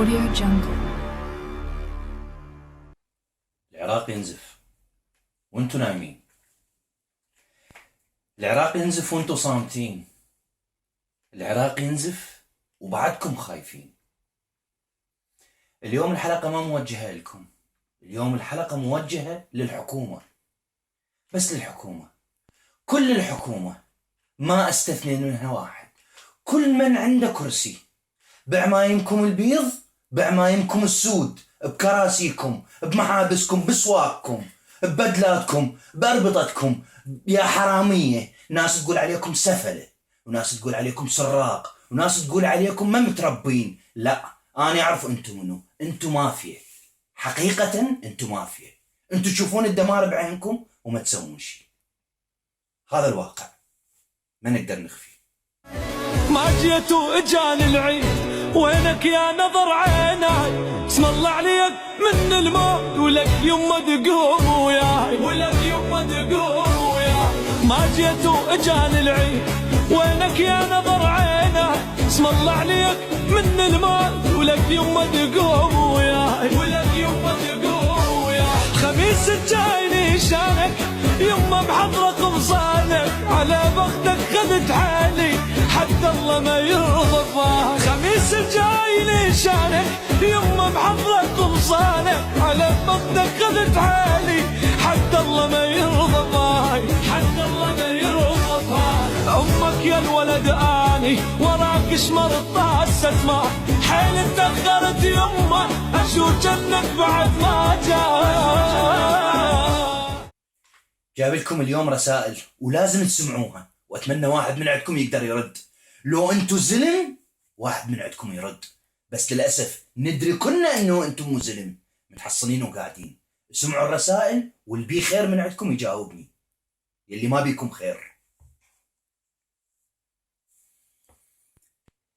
Audio Jungle. العراق ينزف وانتو نايمين. العراق ينزف وانتو صامتين. العراق ينزف وبعدكم خايفين. اليوم الحلقة ما موجهة لكم، اليوم الحلقة موجهة للحكومة، بس للحكومة، كل الحكومة ما استثني منها واحد. كل من عنده كرسي بعمايمكم البيض، بعمايمكم السود، بكراسيكم، بمحابسكم، بسواقكم، ببدلاتكم، بأربطتكم، يا حرامية. ناس تقول عليكم سفلة، وناس تقول عليكم سراق، وناس تقول عليكم ما متربين. لا، أنا أعرف أنتم منو. أنتم مافيا، حقيقة أنتم مافيا. أنتم تشوفون الدمار بعينكم وما تسوون شيء. هذا الواقع ما نقدر نخفيه. ما جيت واجاني العيد، وينك يا نظر عيناي؟ اسم الله عليك من الموت، ولك يما تقوم وياي، ولك يما تقوم وياي. ما جيت واجاني العيد، وينك يا نظر عيناي؟ اسم الله عليك من الموت، ولك يما تقوم وياي، ولك يما تقوم وياي. الخميس الجاي نشانك يما بحضرك وصالك، على بختك خذت حالي حتى الله ما يرضى فاك. خميس الجاي نشانك يما بحضرك وصالك، على بختك خذت حالي حتى الله ما يرضى فاك، حتى الله ما يرضى فاك. امك يا الولد اني وراك شمرت طاسة ماء، حيل تاخرت يما اشوف جنك بعد ما جاء. جاب لكم اليوم رسائل ولازم تسمعوها، واتمنى واحد من عندكم يقدر يرد. لو انتو زلم واحد من عندكم يرد، بس للاسف ندري كلنا انه انتم مو زلم، متحصنين وقاعدين. اسمعوا الرسائل واللي بيه خير من عندكم يجاوبني، يلي ما بيكم خير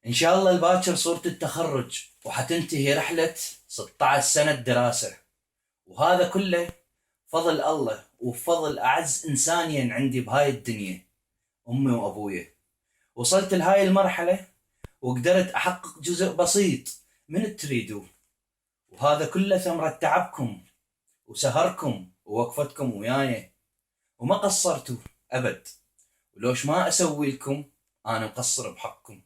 ان شاء الله. الباكر صورة التخرج وحتنتهي رحلة 16 سنة دراسة، وهذا كله فضل الله وفضل أعز إنسانيا عندي بهاي الدنيا، أمي وأبويا. وصلت لهاي المرحلة وقدرت أحقق جزء بسيط من التريدو، وهذا كله ثمرة تعبكم وسهركم ووقفتكم وياي، وما قصرتوا أبد. ولوش ما أسوي لكم أنا مقصر بحقكم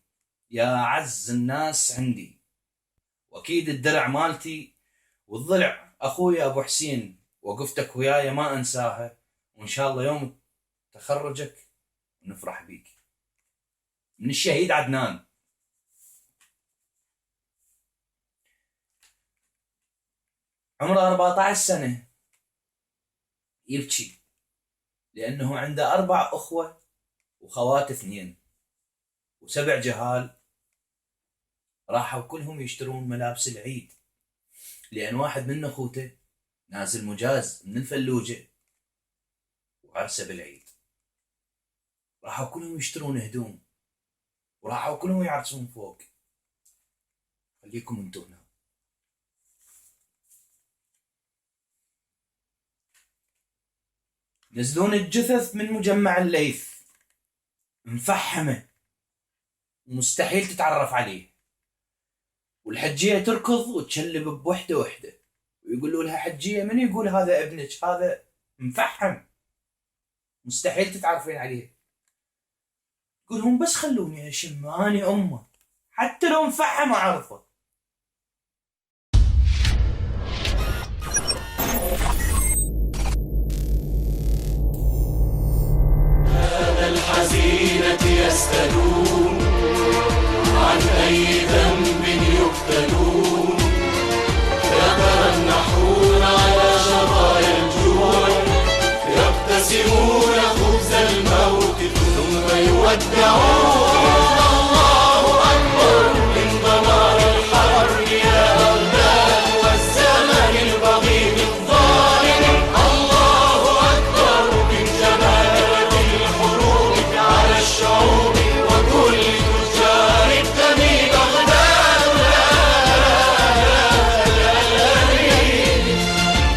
يا أعز الناس عندي. وأكيد الدرع مالتي والضلع أخوي أبو حسين، وقفتك وياي ما أنساها، وإن شاء الله يوم تخرجك ونفرح بيك. من الشهيد عدنان. عمره 14 سنة، يبكي لأنه عنده 4 أخوة وخوات 2 و7 جهال، راحوا كلهم يشترون ملابس العيد، لأن واحد من أخوته نازل مجاز من الفلوجة وعرسه بالعيد. راحوا كلهم يشترون هدوم، وراحوا كلهم يعرسون فوق. خليكم انتو هنا. نزلون الجثث من مجمع الليث مفحمة ومستحيل تتعرف عليه، والحجية تركض وتشلب بوحدة وحدة، ويقولوا لها حجية من يقول هذا ابنك، هذا مفحم مستحيل تتعرفين عليه. يقولهم بس خلوني أشم، أني أمه حتى لو مفحم أعرفه. الحزينة يسألون عن أي ذنب يقتلون، يترنحون على شظايا الجوع، يقتسمون خبز الموت ثم يودعون. الله أكبر من دمار الحرب يا بغداد والزمن البغيض الظالم. الله أكبر من جمالة الحروب على الشعوب وكل تجار الدم. بغداد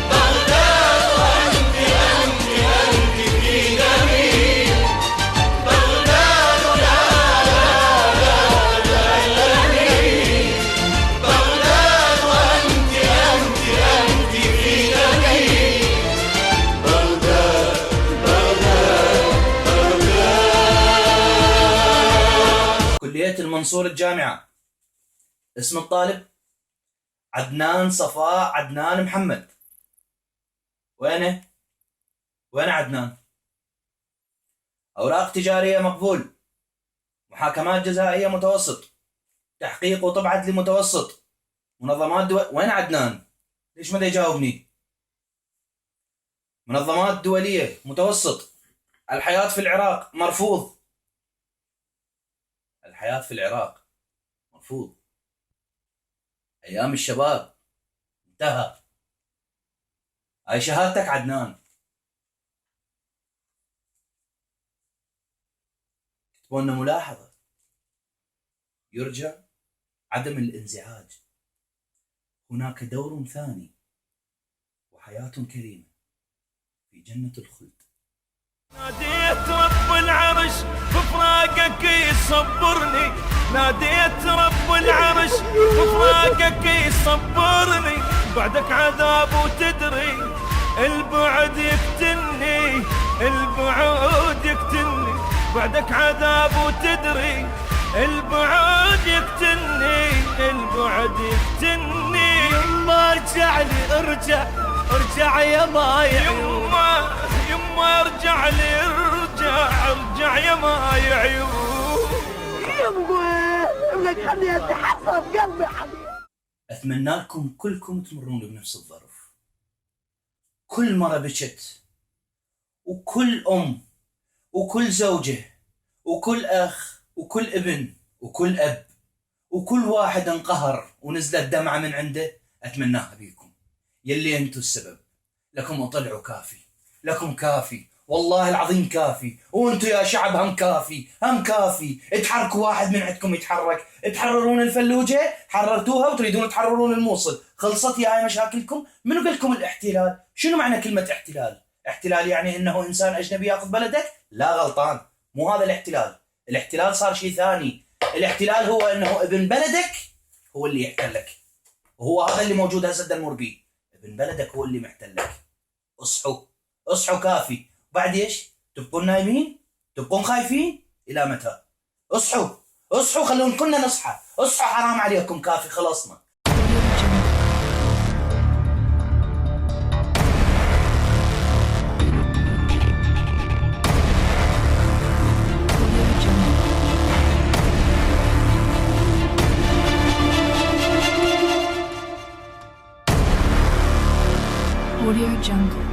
بغداد أنت في دمي. بغداد كلية المنصور الجامعة. اسم الطالب عدنان صفاء عدنان محمد. وين عدنان؟ أوراق تجارية مقبول، محاكمات جزائية متوسط، تحقيق وطبع عدلي متوسط، منظمات وين عدنان؟ ليش ما يجاوبني؟ منظمات دولية متوسط. الحياة في العراق مرفوض. الحياة في العراق مرفوض. أيام الشباب انتهى. هاي شهادتك عدنان. كتبوا لنا ملاحظة: يرجى عدم الانزعاج، هناك دور ثاني وحياة كريمة في جنة الخلد. ناديت رب العرش بفراقك يصبرني، ناديت رب العرش بفراقك يصبرني، بعدك عذاب وتدري البعد يقتلني، البعد يقتلني، بعدك عذاب وتدري البعد يقتلني، البعد يقتلني. يما ارجع لي ارجع يا ماي، يما ارجع لي ارجع يا ماي عيون. يما ابنك خليه يتحسر قلبي حبيبي. أتمنى لكم كلكم تمرون بنفس الظرف. كل مرة بكت، وكل أم وكل زوجة وكل أخ وكل ابن وكل أب وكل واحد انقهر ونزلت دمعة من عنده، أتمناها بيكم يلي أنتوا السبب. لكم اطلعوا كافي، لكم كافي والله العظيم كافي، وانتوا يا شعب هم كافي. اتحركوا، واحد من عندكم يتحرك. تحررون الفلوجة، حررتوها وتريدون تحررون الموصل، خلصت يا هاي مشاكلكم. منو قال لكم الاحتلال؟ شنو معنى كلمة احتلال؟ احتلال يعني انه انسان اجنبي ياخذ بلدك؟ لا غلطان، مو هذا الاحتلال. الاحتلال صار شيء ثاني. الاحتلال هو انه ابن بلدك هو اللي يحتلك، وهو هذا اللي موجود هسه نمر بيه. ابن بلدك هو اللي محتلك. اصحوا كافي. بعد ايش؟ تبقون نايمين؟ تبقون خايفين؟ الى متى؟ اصحوا خلونا كلنا نصحى. اصحوا، حرام عليكم، كافي خلصنا. Audio Jungle.